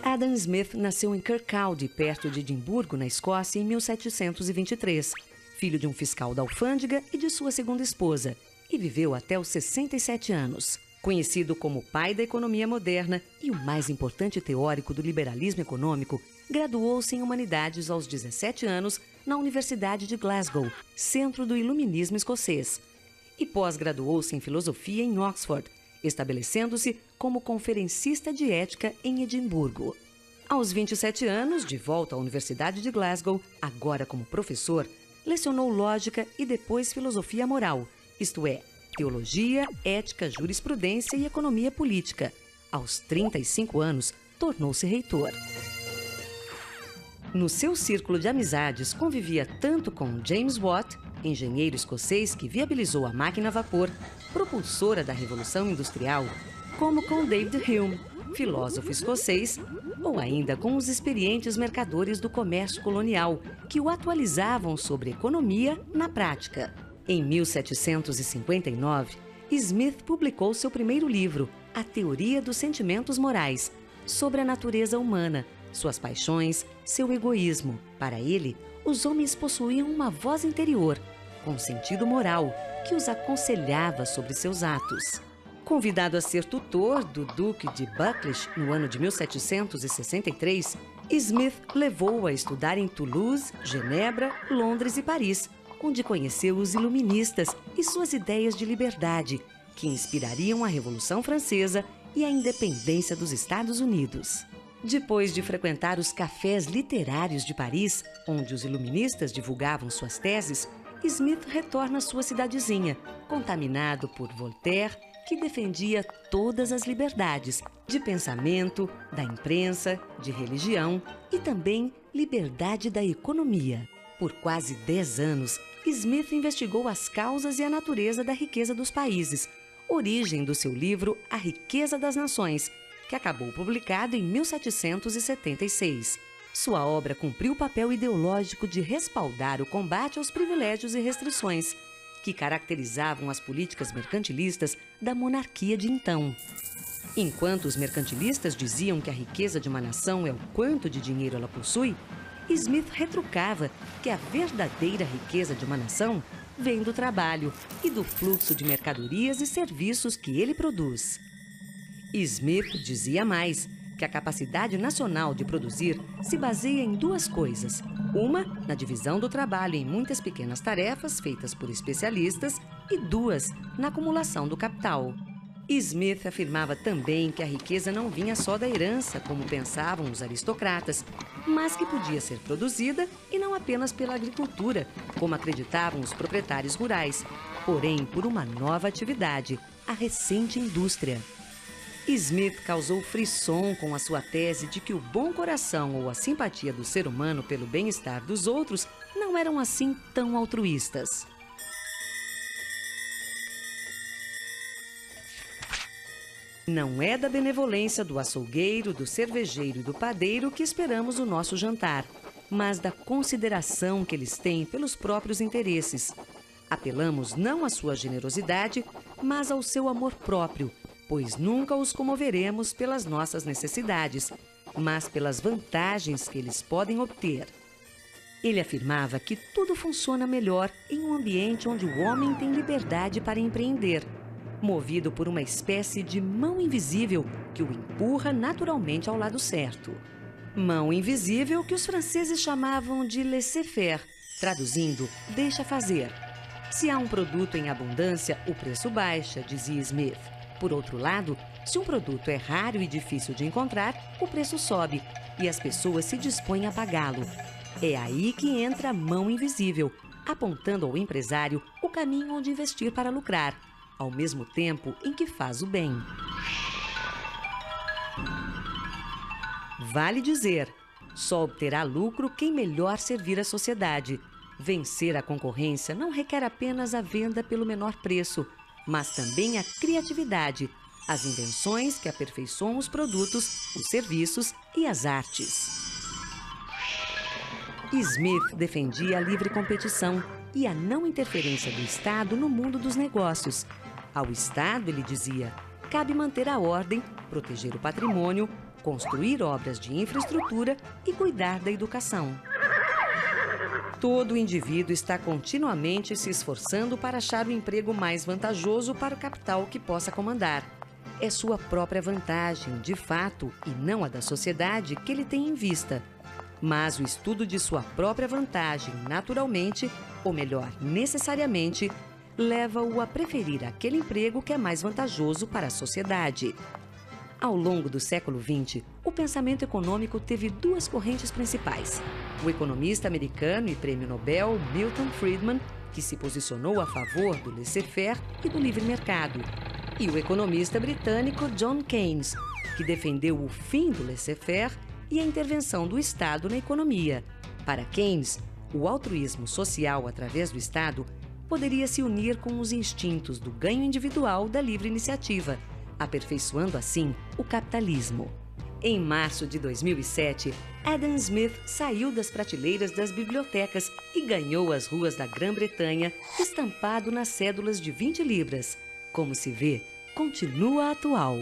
Adam Smith nasceu em Kirkcaldy, perto de Edimburgo, na Escócia, em 1723, filho de um fiscal da alfândega e de sua segunda esposa, e viveu até os 67 anos. Conhecido como pai da economia moderna e o mais importante teórico do liberalismo econômico, graduou-se em Humanidades aos 17 anos na Universidade de Glasgow, centro do iluminismo escocês, e pós-graduou-se em Filosofia em Oxford, estabelecendo-se como conferencista de ética em Edimburgo. Aos 27 anos, de volta à Universidade de Glasgow, agora como professor, lecionou lógica e depois filosofia moral, isto é, teologia, ética, jurisprudência e economia política. Aos 35 anos, tornou-se reitor. No seu círculo de amizades, convivia tanto com James Watt, engenheiro escocês que viabilizou a máquina a vapor, propulsora da Revolução Industrial, como com David Hume, filósofo escocês, ou ainda com os experientes mercadores do comércio colonial, que o atualizavam sobre economia na prática. Em 1759, Smith publicou seu primeiro livro, A Teoria dos Sentimentos Morais, sobre a natureza humana, suas paixões, seu egoísmo. Para ele, os homens possuíam uma voz interior, com sentido moral, que os aconselhava sobre seus atos. Convidado a ser tutor do Duque de Buccleuch no ano de 1763, Smith levou-o a estudar em Toulouse, Genebra, Londres e Paris, onde conheceu os iluministas e suas ideias de liberdade, que inspirariam a Revolução Francesa e a independência dos Estados Unidos. Depois de frequentar os cafés literários de Paris, onde os iluministas divulgavam suas teses, Smith retorna à sua cidadezinha, contaminado por Voltaire, que defendia todas as liberdades de pensamento, da imprensa, de religião e também liberdade da economia. Por quase 10 anos, Smith investigou as causas e a natureza da riqueza dos países, origem do seu livro A Riqueza das Nações, que acabou publicado em 1776. Sua obra cumpriu o papel ideológico de respaldar o combate aos privilégios e restrições, que caracterizavam as políticas mercantilistas da monarquia de então. Enquanto os mercantilistas diziam que a riqueza de uma nação é o quanto de dinheiro ela possui, Smith retrucava que a verdadeira riqueza de uma nação vem do trabalho e do fluxo de mercadorias e serviços que ele produz. Smith dizia mais que a capacidade nacional de produzir se baseia em duas coisas. Uma, na divisão do trabalho em muitas pequenas tarefas feitas por especialistas, e duas, na acumulação do capital. Smith afirmava também que a riqueza não vinha só da herança, como pensavam os aristocratas, mas que podia ser produzida e não apenas pela agricultura, como acreditavam os proprietários rurais, porém por uma nova atividade, a recente indústria. Smith causou frisson com a sua tese de que o bom coração ou a simpatia do ser humano pelo bem-estar dos outros não eram assim tão altruístas. Não é da benevolência do açougueiro, do cervejeiro e do padeiro que esperamos o nosso jantar, mas da consideração que eles têm pelos próprios interesses. Apelamos não à sua generosidade, mas ao seu amor próprio, pois nunca os comoveremos pelas nossas necessidades, mas pelas vantagens que eles podem obter. Ele afirmava que tudo funciona melhor em um ambiente onde o homem tem liberdade para empreender, movido por uma espécie de mão invisível que o empurra naturalmente ao lado certo. Mão invisível que os franceses chamavam de laissez-faire, traduzindo, deixa fazer. Se há um produto em abundância, o preço baixa, dizia Smith. Por outro lado, se um produto é raro e difícil de encontrar, o preço sobe e as pessoas se dispõem a pagá-lo. É aí que entra a mão invisível, apontando ao empresário o caminho onde investir para lucrar, ao mesmo tempo em que faz o bem. Vale dizer, só obterá lucro quem melhor servir a sociedade. Vencer a concorrência não requer apenas a venda pelo menor preço, mas também a criatividade, as invenções que aperfeiçoam os produtos, os serviços e as artes. Smith defendia a livre competição e a não interferência do Estado no mundo dos negócios. Ao Estado, ele dizia, cabe manter a ordem, proteger o patrimônio, construir obras de infraestrutura e cuidar da educação. Todo indivíduo está continuamente se esforçando para achar o emprego mais vantajoso para o capital que possa comandar. É sua própria vantagem, de fato, e não a da sociedade, que ele tem em vista. Mas o estudo de sua própria vantagem, naturalmente, ou melhor, necessariamente, leva-o a preferir aquele emprego que é mais vantajoso para a sociedade. Ao longo do século XX, o pensamento econômico teve duas correntes principais. O economista americano e prêmio Nobel Milton Friedman, que se posicionou a favor do laissez-faire e do livre mercado, e o economista britânico John Keynes, que defendeu o fim do laissez-faire e a intervenção do Estado na economia. Para Keynes, o altruísmo social através do Estado poderia se unir com os instintos do ganho individual da livre iniciativa, aperfeiçoando assim o capitalismo. Em março de 2007, Adam Smith saiu das prateleiras das bibliotecas e ganhou as ruas da Grã-Bretanha estampado nas cédulas de 20 libras. Como se vê, continua atual.